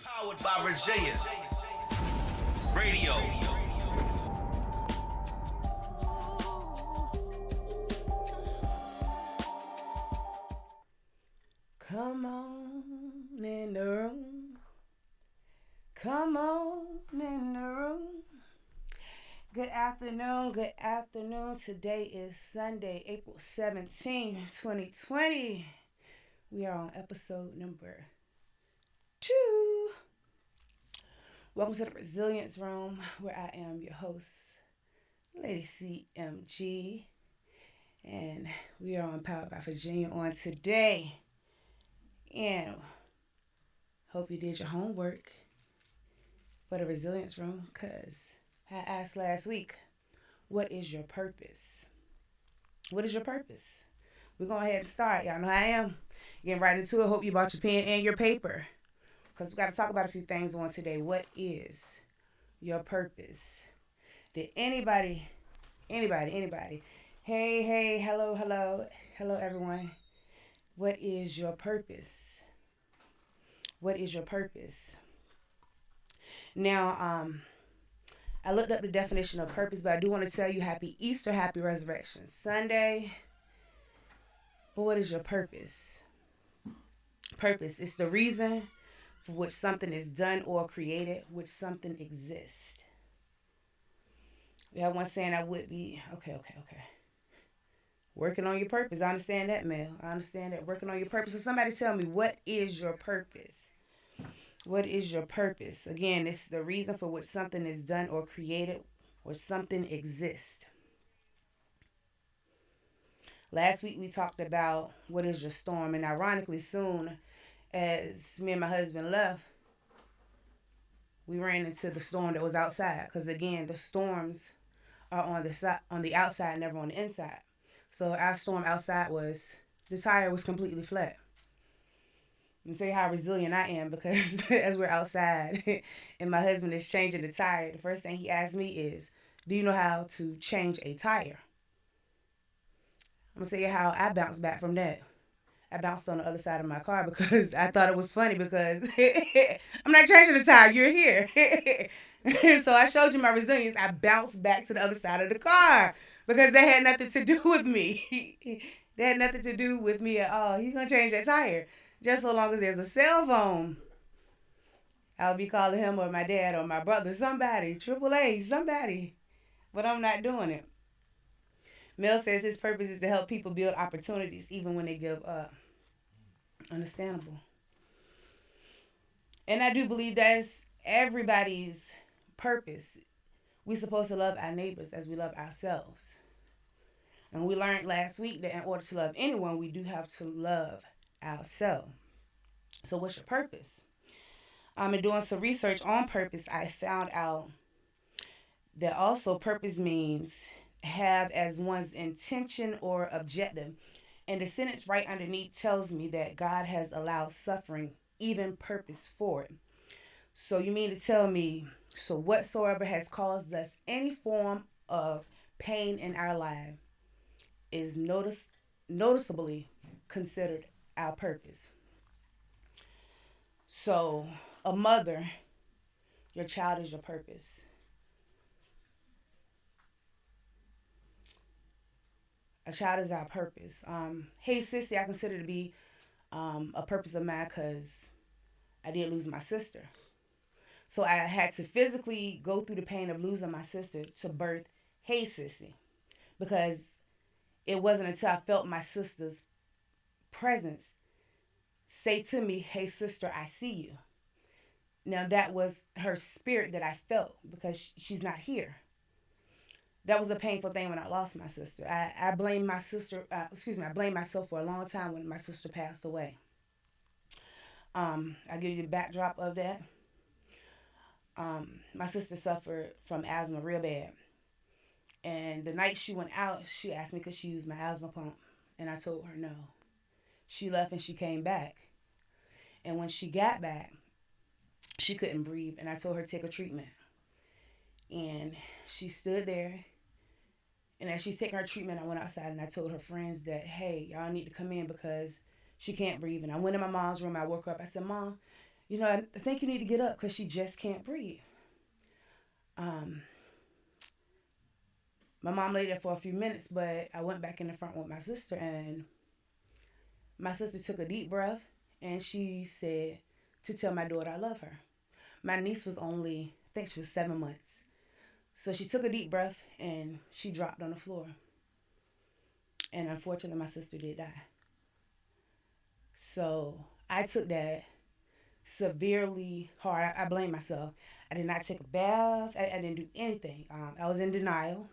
Powered by Virginia Radio. Come on in the room. Come on in the room. Good afternoon. Good afternoon. Today is Sunday, April 17th, 2020. We are on episode number 2. Welcome to the Resilience Room, where I am your host, Lady CMG. And we are on Powered by Virginia on today. And hope you did your homework for the Resilience Room, because I asked last week, what is your purpose? What is your purpose? We're going ahead and start. Y'all know how I am. Getting right into it. Hope you brought your pen and your paper, because we got to talk about a few things on today. What is your purpose? Did anybody, hey, hello, everyone. What is your purpose? What is your purpose? Now, I looked up the definition of purpose, but I do want to tell you happy Easter, happy Resurrection Sunday. But what is your purpose? Purpose is the reason for which something is done or created, which something exists. We have one saying I would be, okay. Working on your purpose. I understand that, Mel. I understand that. Working on your purpose. So somebody tell me, what is your purpose? What is your purpose? Again, it's the reason for which something is done or created, or something exists. Last week we talked about what is your storm, and ironically, soon as me and my husband left, we ran into the storm that was outside. Because again, the storms are on the outside, never on the inside. So our storm outside was the tire was completely flat. And say how resilient I am, because as we're outside and my husband is changing the tire, the first thing he asked me is, do you know how to change a tire? I'm going to tell you how I bounced back from that. I bounced on the other side of my car because I thought it was funny, because I'm not changing the tire. You're here. So I showed you my resilience. I bounced back to the other side of the car because that had nothing to do with me. That had nothing to do with me at all. He's going to change that tire. Just so long as there's a cell phone, I'll be calling him or my dad or my brother, somebody, AAA, somebody. But I'm not doing it. Mel says his purpose is to help people build opportunities even when they give up. Understandable. And I do believe that's everybody's purpose. We're supposed to love our neighbors as we love ourselves. And we learned last week that in order to love anyone, we do have to love ourselves. So what's your purpose? In doing some research on purpose, I found out that also purpose means have as one's intention or objective. And the sentence right underneath tells me that God has allowed suffering, even purpose for it. So you mean to tell me, so whatsoever has caused us any form of pain in our life is noticeably considered our purpose. So a mother, your child is your purpose. A child is our purpose. Hey, sissy, I consider to be a purpose of mine, because I did lose my sister. So I had to physically go through the pain of losing my sister to birth Hey, sissy, because it wasn't until I felt my sister's presence say to me, hey, sister, I see you. Now that was her spirit that I felt, because she's not here. That was a painful thing when I lost my sister. I blamed my sister, I blamed myself for a long time when my sister passed away. I'll give you the backdrop of that. My sister suffered from asthma real bad. And the night she went out, she asked me could she use my asthma pump. And I told her no. She left and she came back. And when she got back, she couldn't breathe. And I told her to take a treatment. And she stood there. And as she's taking her treatment, I went outside and I told her friends that, hey, y'all need to come in because she can't breathe. And I went in my mom's room. I woke her up. I said, Mom, I think you need to get up because she just can't breathe. Um, my mom lay there for a few minutes, but I went back in the front with my sister, and my sister took a deep breath, and she said to tell my daughter I love her. My niece was only, I think she was 7 months. So she took a deep breath, and she dropped on the floor. And unfortunately, my sister did die. So I took that severely hard. I blame myself. I did not take a bath. I didn't do anything. I was in denial.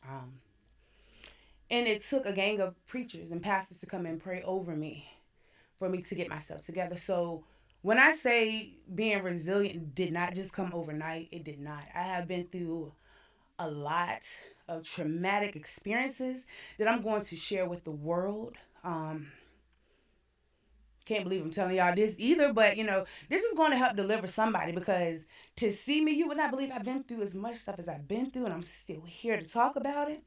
Um, and it took a gang of preachers and pastors to come and pray over me for me to get myself together. So when I say being resilient did not just come overnight, it did not. I have been through a lot of traumatic experiences that I'm going to share with the world. Can't believe I'm telling y'all this either, but this is going to help deliver somebody, because to see me, you would not believe I've been through as much stuff as I've been through, and I'm still here to talk about it.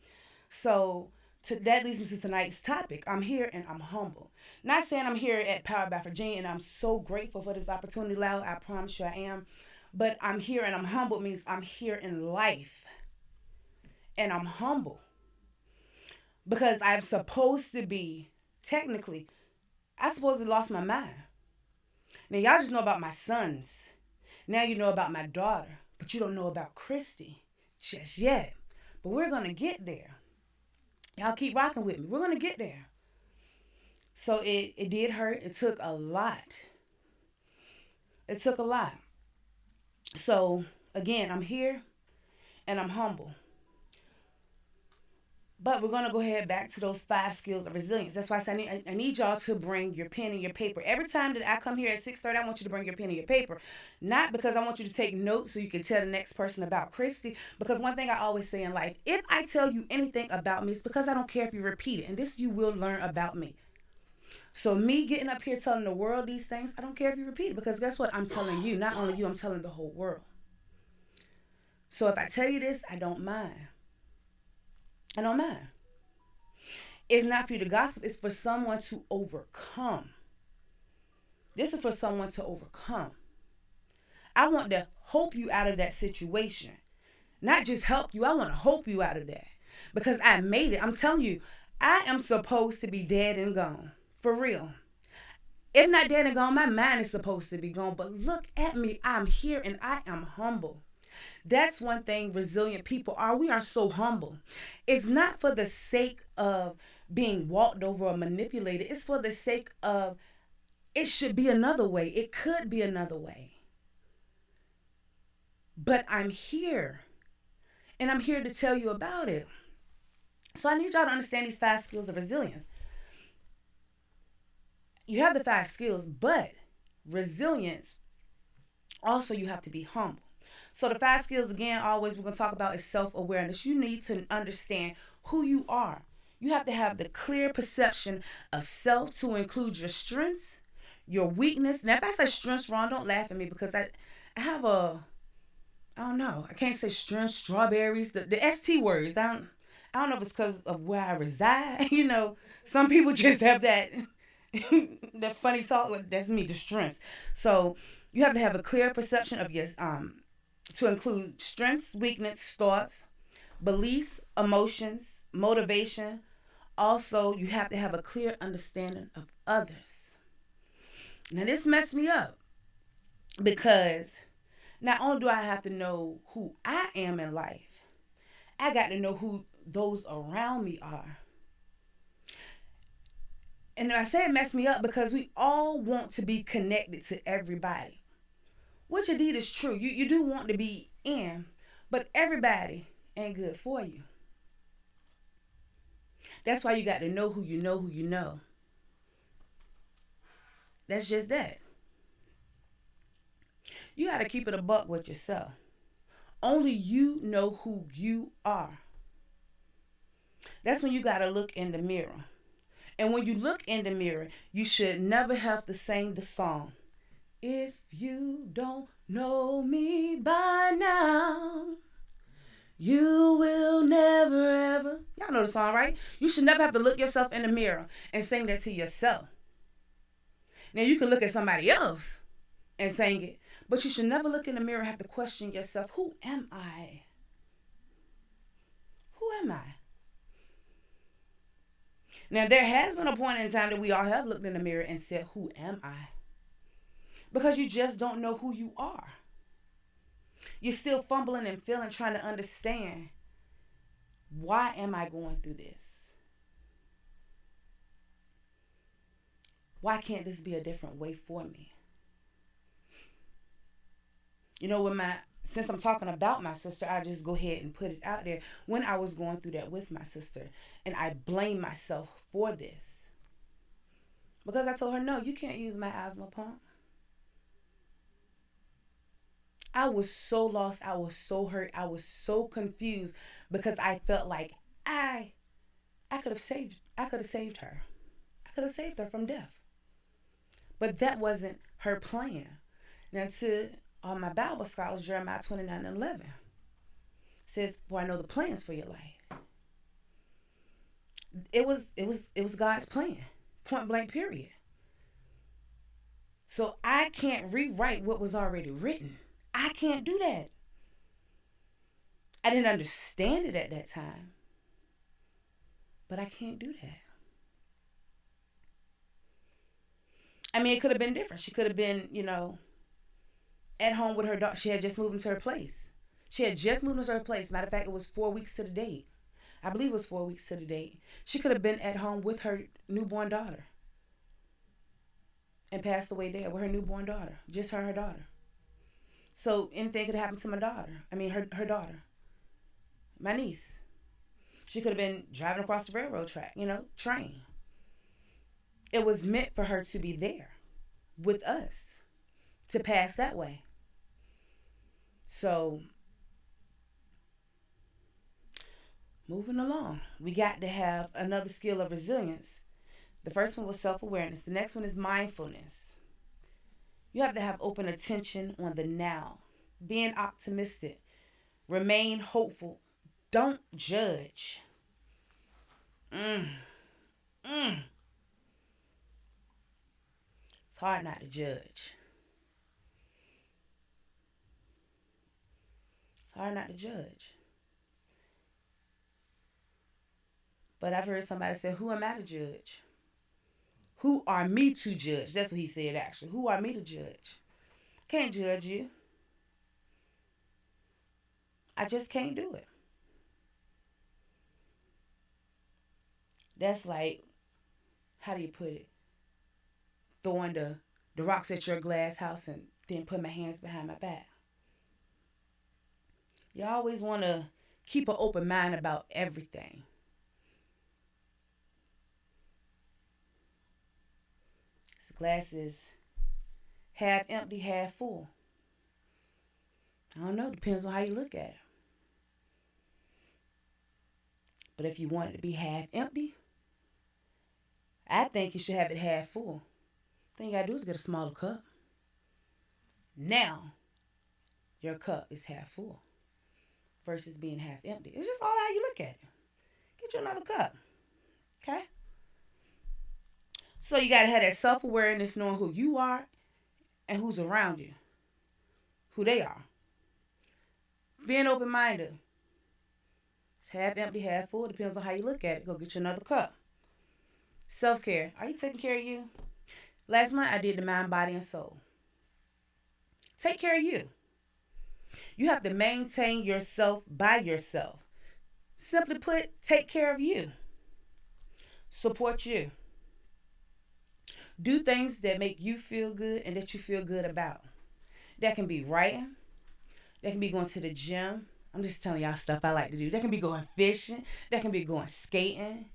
So that leads me to tonight's topic. I'm here and I'm humble. Not saying I'm here at Power by Virginia and I'm so grateful for this opportunity, Loud. I promise you I am. But I'm here and I'm humble means I'm here in life. And I'm humble. Because I'm supposed to be, technically, I supposedly lost my mind. Now, y'all just know about my sons. Now you know about my daughter. But you don't know about Christy just yet. But we're going to get there. Y'all keep rocking with me. We're going to get there. So it did hurt. It took a lot. It took a lot. So, again, I'm here and I'm humble. But we're going to go ahead back to those 5 skills of resilience. That's why I say I need y'all to bring your pen and your paper. Every time that I come here at 6:30, I want you to bring your pen and your paper. Not because I want you to take notes so you can tell the next person about Christy. Because one thing I always say in life, if I tell you anything about me, it's because I don't care if you repeat it. And this you will learn about me. So me getting up here telling the world these things, I don't care if you repeat it. Because guess what? I'm telling you. Not only you, I'm telling the whole world. So if I tell you this, I don't mind. I don't mind. It's not for you to gossip. It's for someone to overcome. This is for someone to overcome. I want to hope you out of that situation. Not just help you. I want to hope you out of that. Because I made it. I'm telling you, I am supposed to be dead and gone. For real. If not dead and gone, my mind is supposed to be gone. But look at me. I'm here and I am humble. That's one thing resilient people are. We are so humble. It's not for the sake of being walked over or manipulated. It's for the sake of it should be another way. It could be another way. But I'm here. And I'm here to tell you about it. So I need y'all to understand these 5 skills of resilience. You have the 5 skills, but resilience, also you have to be humble. So the 5 skills, again, always we're going to talk about is self-awareness. You need to understand who you are. You have to have the clear perception of self to include your strengths, your weakness. Now, if I say strengths wrong, don't laugh at me because I have I don't know. I can't say strengths, strawberries, the ST words. I don't know if it's because of where I reside. Some people just have that, that funny talk. That's me, the strengths. So you have to have a clear perception of your to include strengths, weakness, thoughts, beliefs, emotions, motivation. Also, you have to have a clear understanding of others. Now, this messed me up because not only do I have to know who I am in life, I got to know who those around me are. And I say it messed me up because we all want to be connected to everybody. Which indeed is true. You do want to be in, but everybody ain't good for you. That's why you got to know who you know who you know. That's just that. You got to keep it a buck with yourself. Only you know who you are. That's when you got to look in the mirror. And when you look in the mirror, you should never have to sing the song. If you don't know me by now, you will never ever. Y'all know the song, right? You should never have to look yourself in the mirror and sing that to yourself. Now you can look at somebody else and saying it. But you should never look in the mirror and have to question yourself, who am I? Who am I? Now, there has been a point in time that we all have looked in the mirror and said, who am I? Because you just don't know who you are. You're still fumbling and feeling, trying to understand, why am I going through this? Why can't this be a different way for me? You know, since I'm talking about my sister, I just go ahead and put it out there. When I was going through that with my sister, and I blame myself for this, because I told her, no, you can't use my asthma pump. I was so lost. I was so hurt. I was so confused because I felt like I could have saved her. I could have saved her from death. But that wasn't her plan. Now, to all my Bible scholars, Jeremiah 29:11 says, "For I know the plans for your life." It was God's plan, point blank, period. So I can't rewrite what was already written. I can't do that. I didn't understand it at that time, but I can't do that. I mean, it could have been different. She could have been, at home with her daughter. She had just moved into her place. Matter of fact, it was 4 weeks to the date. I believe it was 4 weeks to the date. She could have been at home with her newborn daughter and passed away there with her newborn daughter. Just her and her daughter. So anything could happen to my daughter. I mean, her daughter. My niece. She could have been driving across the railroad track, train. It was meant for her to be there with us, to pass that way. So, moving along, we got to have another skill of resilience. The first one was self-awareness. The next one is mindfulness. You have to have open attention on the now, being optimistic, remain hopeful, don't judge. It's hard not to judge. But I've heard somebody say, who am I to judge? Who are me to judge? That's what he said, actually. Who are me to judge? Can't judge you. I just can't do it. That's like, how do you put it? Throwing the rocks at your glass house and then put my hands behind my back. You always want to keep an open mind about everything. This glass is half empty, half full. I don't know. Depends on how you look at it. But if you want it to be half empty, I think you should have it half full. The thing you gotta do is get a smaller cup. Now, your cup is half full versus being half empty. It's just all how you look at it. Get you another cup. Okay? So you gotta have that self-awareness, knowing who you are and who's around you. Who they are. Being open-minded. It's half empty, half full. Depends on how you look at it. Go get you another cup. Self-care. Are you taking care of you? Last month, I did the mind, body, and soul. Take care of you. You have to maintain yourself by yourself. Simply put, take care of you. Support you. Do things that make you feel good and that you feel good about. That can be writing. That can be going to the gym. I'm just telling y'all stuff I like to do. That can be going fishing. That can be going skating.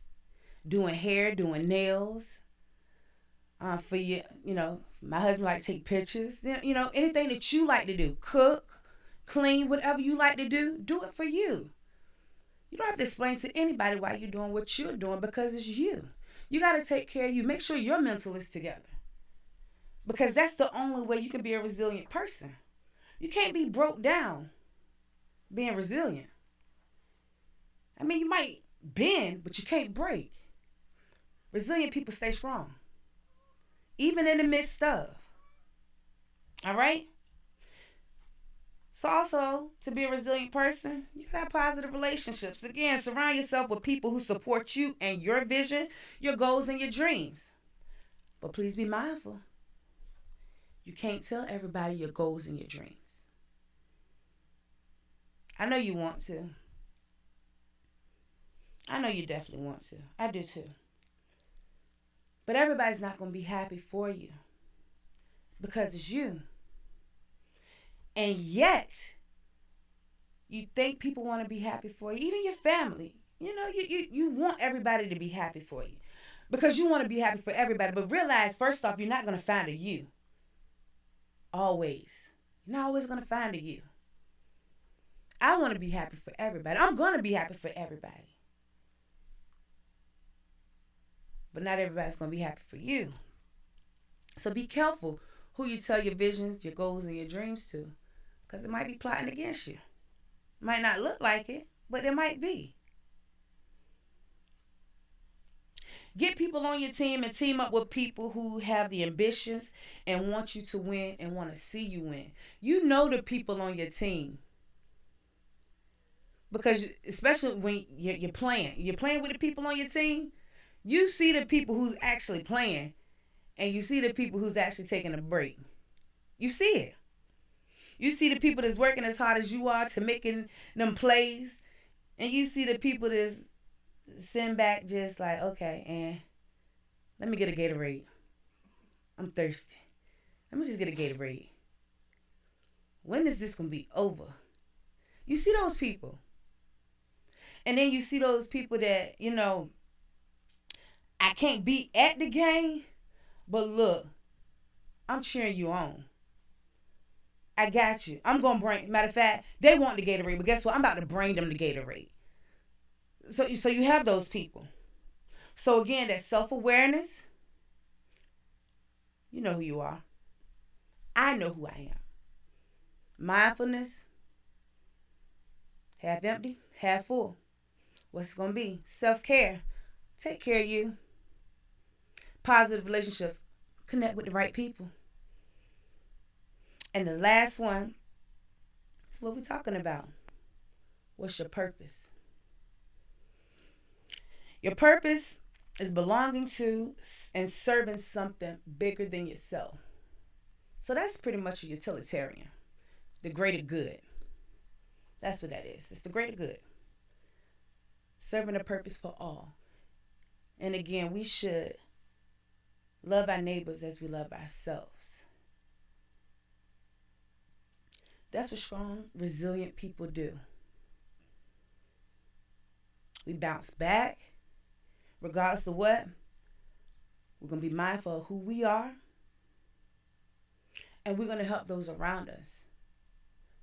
Doing hair, doing nails. For you, my husband like to take pictures. Anything that you like to do. Cook, clean, whatever you like to do it for you. You don't have to explain to anybody why you're doing what you're doing, because it's you. You got to take care of you. Make sure your mental is together. Because that's the only way you can be a resilient person. You can't be broke down being resilient. I mean, you might bend, but you can't break. Resilient people stay strong. Even in the midst of. All right? So also, to be a resilient person, you gotta have positive relationships. Again, surround yourself with people who support you and your vision, your goals, and your dreams. But please be mindful. You can't tell everybody your goals and your dreams. I know you want to. I know you definitely want to. I do too. But everybody's not going to be happy for you because it's you. And yet, you think people want to be happy for you, even your family. You know, you want everybody to be happy for you because you want to be happy for everybody. But realize, first off, you're not going to find a you. Always. You're not always going to find a you. I want to be happy for everybody. I'm going to be happy for everybody. But not everybody's going to be happy for you. So be careful who you tell your visions, your goals, and your dreams to. Because it might be plotting against you. It might not look like it, but it might be. Get people on your team and team up with people who have the ambitions and want you to win and want to see you win. You know the people on your team. Because especially when you're playing with the people on your team, you see the people who's actually playing and you see the people who's actually taking a break. You see it. You see the people that's working as hard as you are to making them plays, and you see the people that's sitting back just like, okay, and let me get a Gatorade. I'm thirsty. Let me just get a Gatorade. When is this going to be over? You see those people. And then you see those people that, you know, I can't be at the game, but look, I'm cheering you on. I got you. I'm going to bring, matter of fact, they want the Gatorade, but guess what? I'm about to bring them the Gatorade. So you have those people. So again, that self-awareness, you know who you are. I know who I am. Mindfulness, half empty, half full. What's it going to be? Self-care. Take care of you. Positive relationships. Connect with the right people. And the last one is what we're talking about. What's your purpose? Your purpose is belonging to and serving something bigger than yourself. So that's pretty much a utilitarian. The greater good. That's what that is. It's the greater good. Serving a purpose for all. And again, we should love our neighbors as we love ourselves. That's what strong, resilient people do. We bounce back, regardless of what. We're going to be mindful of who we are. And we're going to help those around us.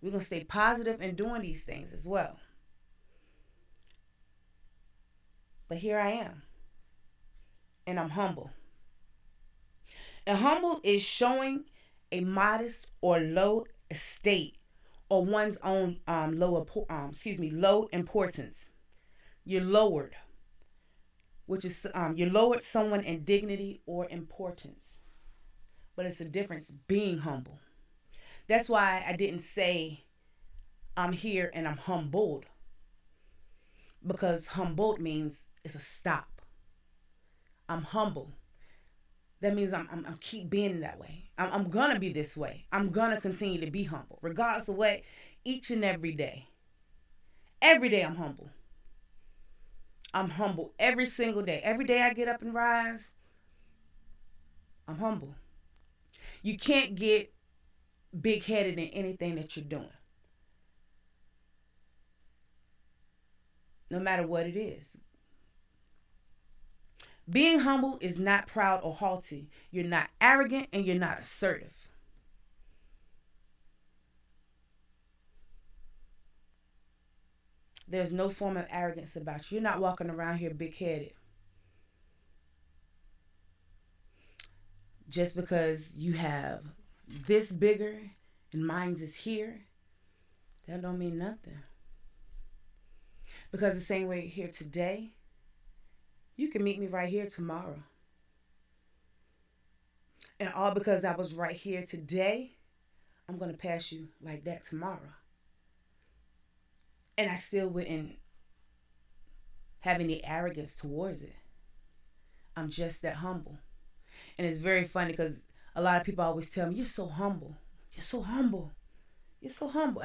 We're going to stay positive in doing these things as well. But here I am. And I'm humble. And humble is showing a modest or low estate or one's own low importance. You're lowered, which is you lowered someone in dignity or importance. But it's a difference being humble. That's why I didn't say I'm here and I'm humbled. Because humbled means it's a stop. I'm humble. That means I'm keep being that way. I'm going to be this way. I'm going to continue to be humble. Regardless of what, each and every day. Every day I'm humble. I'm humble every single day. Every day I get up and rise, I'm humble. You can't get big-headed in anything that you're doing. No matter what it is. Being humble is not proud or haughty. You're not arrogant and you're not assertive. There's no form of arrogance about you. You're not walking around here big-headed. Just because you have this bigger and mine's is here, that don't mean nothing. Because the same way you're here today, you can meet me right here tomorrow. And all because I was right here today I'm going to pass you like that tomorrow. And I still wouldn't have any arrogance towards it. I'm just that humble. And it's very funny because a lot of people always tell me, you're so humble. You're so humble. You're so humble.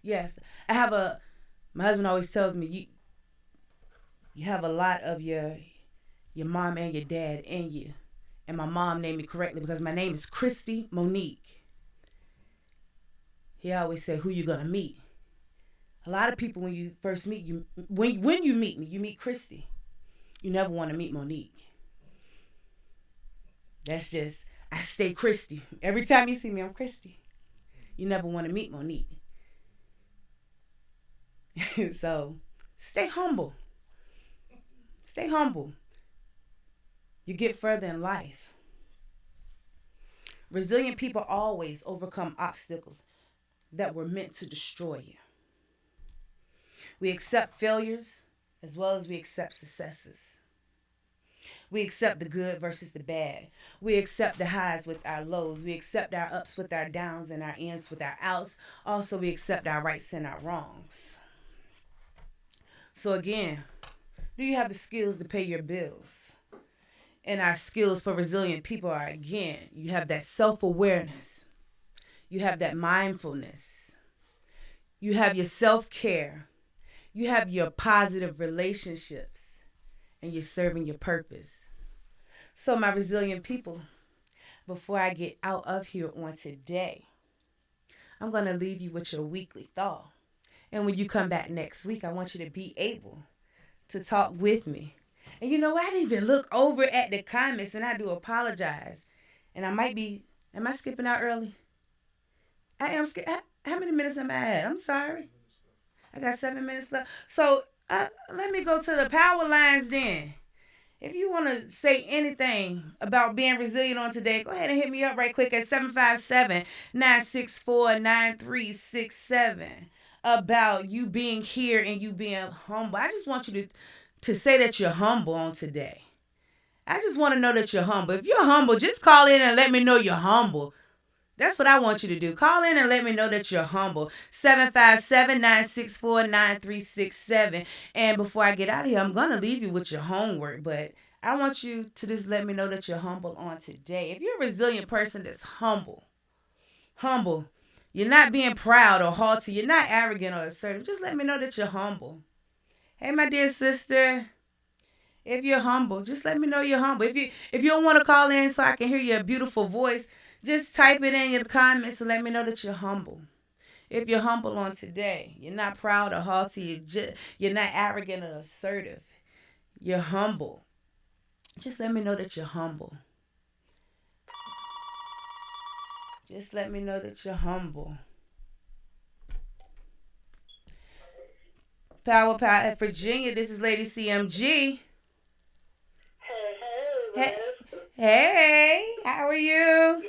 Yes. My husband always tells me, you have a lot of your mom and your dad in you. And my mom named me correctly because my name is Christy Monique. He always said, who you gonna meet? A lot of people, when you first meet, when you meet me, you meet Christy. You never want to meet Monique. That's just, I stay Christy. Every time you see me, I'm Christy. You never want to meet Monique. So, stay humble. Stay humble. You get further in life. Resilient people always overcome obstacles that were meant to destroy you. We accept failures as well as we accept successes. We accept the good versus the bad. We accept the highs with our lows. We accept our ups with our downs and our ins with our outs. Also, we accept our rights and our wrongs. So again, do you have the skills to pay your bills? And our skills for resilient people are, again, you have that self-awareness. You have that mindfulness. You have your self-care. You have your positive relationships. And you're serving your purpose. So my resilient people, before I get out of here on today, I'm going to leave you with your weekly thought. And when you come back next week, I want you to be able to talk with me. And you know, I didn't even look over at the comments, and I do apologize. And am I skipping out early? I am skipping. How many minutes am I at? I'm sorry. I got 7 minutes left. So let me go to the power lines then. If you want to say anything about being resilient on today, go ahead and hit me up right quick at 757-964-9367 about you being here and you being humble. I just want you to say that you're humble on today. I just want to know that you're humble. If you're humble, just call in and let me know you're humble. That's what I want you to do. Call in and let me know that you're humble. 757-964-9367. And before I get out of here, I'm going to leave you with your homework. But I want you to just let me know that you're humble on today. If you're a resilient person that's humble, you're not being proud or haughty, you're not arrogant or assertive, just let me know that you're humble. Hey, my dear sister, if you're humble, just let me know you're humble. If you don't want to call in so I can hear your beautiful voice, just type it in your comments and let me know that you're humble. If you're humble on today, you're not proud or haughty, you're not arrogant or assertive, you're humble. Just let me know that you're humble. Just let me know that you're humble. Power at Virginia, this is Lady CMG. Hey, how are you?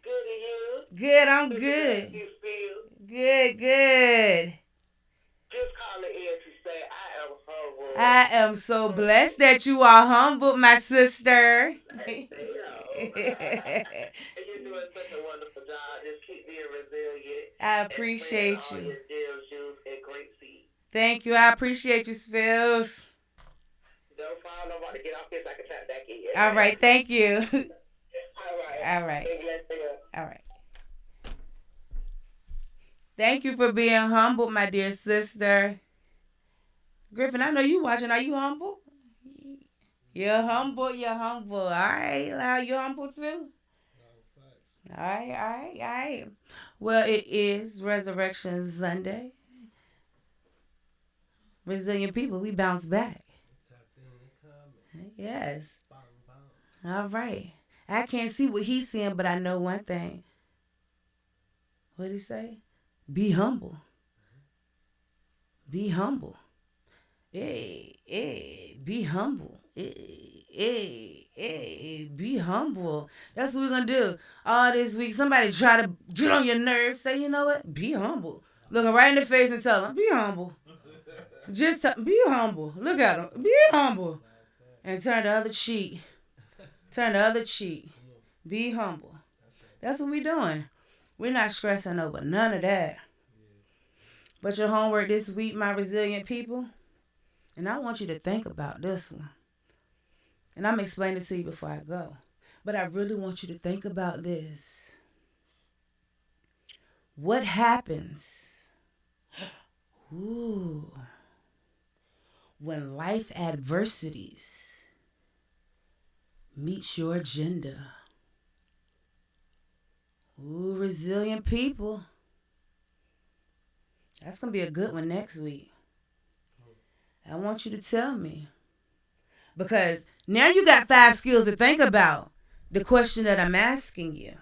Good, and you? Good, I'm good. Good. Just calling in to say I am humble. I am so blessed that you are humble, my sister. And you're doing such a wonderful job. Just keep being resilient. I appreciate all you. Your deals, juice, and great seeds. Thank you. I appreciate you, Spills. No problem. I'm about to get off this. I can tap back in. All right. Thank you. All right. All right. Thank you for being humble, my dear sister. Griffin, I know you watching. Are you humble? You're humble. All right. Lau, you humble too? All right. Well, it is Resurrection Sunday. Resilient people, we bounce back. Yes. All right. I can't see what he's seeing, but I know one thing. What did he say? Be humble. Be humble. Hey, be humble. Hey, be humble. That's what we're going to do all this week. Somebody try to get on your nerves. Say, you know what? Be humble. Look him right in the face and tell him, be humble. Just be humble. Look at him. Be humble. And turn the other cheek. Be humble. That's what we're doing. We're not stressing over none of that. But your homework this week, my resilient people, and I want you to think about this one. And I'm explaining it to you before I go. But I really want you to think about this. What happens when life adversities meets your agenda? Resilient people. That's going to be a good one next week. I want you to tell me. Because now you got 5 skills to think about. The question that I'm asking you.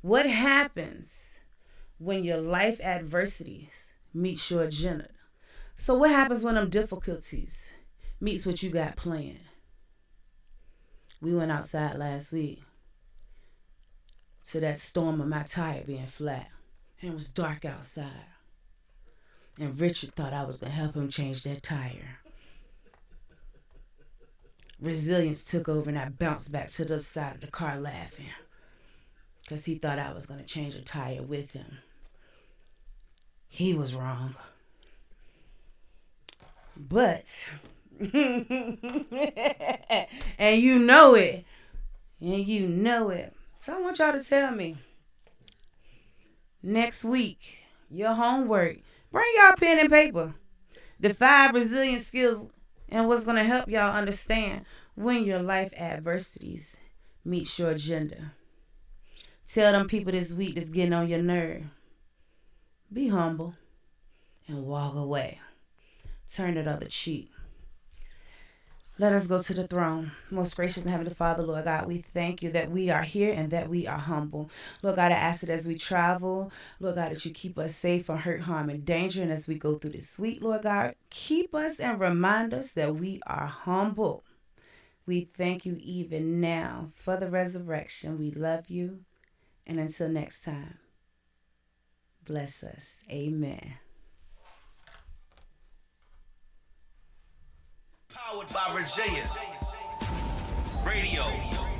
What happens when your life adversities meets your agenda? So what happens when them difficulties meets what you got planned? We went outside last week to that storm of my tire being flat. And it was dark outside. And Richard thought I was going to help him change that tire. Resilience took over and I bounced back to the side of the car laughing. Because he thought I was going to change a tire with him. He was wrong. But, and you know it. And you know it. So I want y'all to tell me. Next week, your homework. Bring y'all pen and paper. The 5 resilient skills and what's going to help y'all understand when your life adversities meets your agenda. Tell them people this week that's getting on your nerve. Be humble and walk away. Turn the other cheek. Let us go to the throne. Most gracious and heavenly Father, Lord God, we thank you that we are here and that we are humble. Lord God, I ask that as we travel, Lord God, that you keep us safe from hurt, harm, and danger. And as we go through this week, Lord God, keep us and remind us that we are humble. We thank you even now for the resurrection. We love you. And until next time, bless us. Amen. Powered by Virginia Radio.